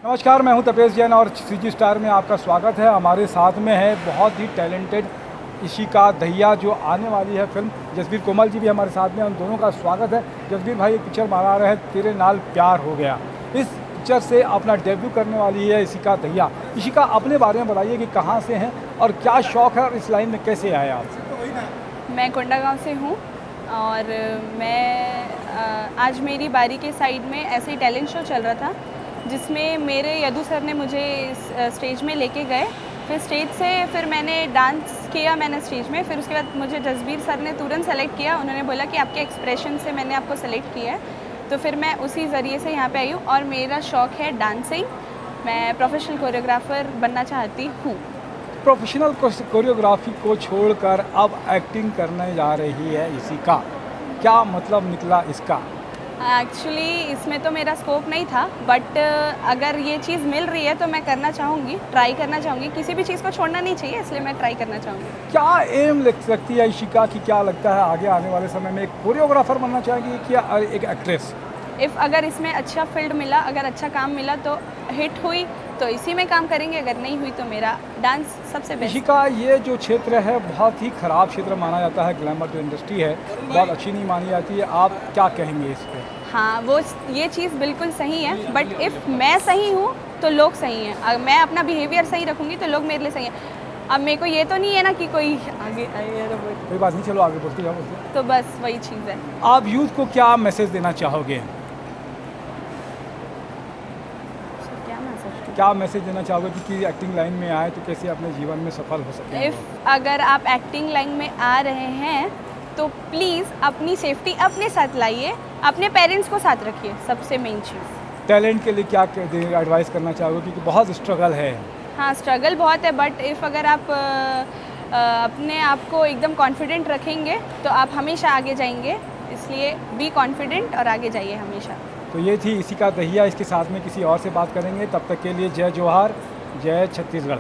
नमस्कार, मैं हूं तपेश जैन और सीजी स्टार में आपका स्वागत है। हमारे साथ में है बहुत ही टैलेंटेड इशिका दहिया जो आने वाली है फिल्म। जसबीर कोमल जी भी हमारे साथ में, उन दोनों का स्वागत है। जसबीर भाई एक पिक्चर बना रहे हैं तेरे नाल प्यार हो गया। इस पिक्चर से अपना डेब्यू करने वाली है इशिका दहिया। इशिका, अपने बारे में बताइए कि कहाँ से हैं और क्या शौक़ है और इस लाइन में कैसे आए आप? मैं कोंडागांव से हूँ और आज मेरी बारी के साइड में ऐसे ही टैलेंट शो चल रहा था जिसमें मेरे यदु सर ने मुझे स्टेज में लेके गए। फिर स्टेज से फिर मैंने डांस किया स्टेज में। फिर उसके बाद मुझे जसबीर सर ने तुरंत सेलेक्ट किया। उन्होंने बोला कि आपके एक्सप्रेशन से मैंने आपको सेलेक्ट किया है, तो फिर मैं उसी ज़रिए से यहाँ पे आई हूँ। और मेरा शौक़ है डांसिंग। मैं प्रोफेशनल कोरियोग्राफर बनना चाहती हूँ। प्रोफेशनल कोरियोग्राफी को छोड़कर अब एक्टिंग करने जा रही है इशिका, क्या मतलब निकला इसका? एक्चुअली इसमें तो मेरा स्कोप नहीं था, बट अगर ये चीज़ मिल रही है तो मैं करना चाहूँगी, ट्राई करना चाहूँगी। किसी भी चीज़ को छोड़ना नहीं चाहिए, इसलिए मैं ट्राई करना चाहूँगी। क्या एम लग सकती है इशिका की? क्या लगता है आगे आने वाले समय में एक कोरियोग्राफर बनना चाहेंगी कि एक एक्ट्रेस? अगर इसमें अच्छा फील्ड मिला, अगर अच्छा काम मिला तो हिट हुई तो इसी में काम करेंगे, अगर नहीं हुई तो मेरा डांस सबसे बेस्ट। इशिका, ये जो क्षेत्र है बहुत ही ख़राब क्षेत्र माना जाता है। ग्लैमर जो इंडस्ट्री है बहुत अच्छी नहीं मानी जाती है, आप क्या कहेंगे इस पर? हाँ, ये चीज़ बिल्कुल सही है, बट इफ़ मैं सही हूँ तो लोग सही हैं। अगर मैं अपना बिहेवियर सही रखूँगी तो लोग मेरे लिए सही हैं। अब मेरे को ये तो नहीं है ना कि कोई आगे कोई बात नहीं, चलो आगे बोलते जाओ। तो बस वही चीज़ है। आप यूथ को क्या मैसेज देना चाहोगे? क्या मैसेज देना चाहोगे कि एक्टिंग लाइन में आए तो कैसे अपने जीवन में सफल हो सके? अगर आप एक्टिंग लाइन में आ रहे हैं तो प्लीज़ अपनी सेफ्टी अपने साथ लाइए, अपने पेरेंट्स को साथ रखिए, सबसे मेन चीज़। टैलेंट के लिए क्या एडवाइस करना चाहोगे, क्योंकि बहुत स्ट्रगल है? हाँ, स्ट्रगल बहुत है, बट अगर आप अपने आप को एकदम कॉन्फिडेंट रखेंगे तो आप हमेशा आगे जाएंगे। इसलिए बी कॉन्फिडेंट और आगे जाइए हमेशा। तो ये थी इशिका दहिया। इसके साथ में किसी और से बात करेंगे, तब तक के लिए जय जोहार, जय छत्तीसगढ़।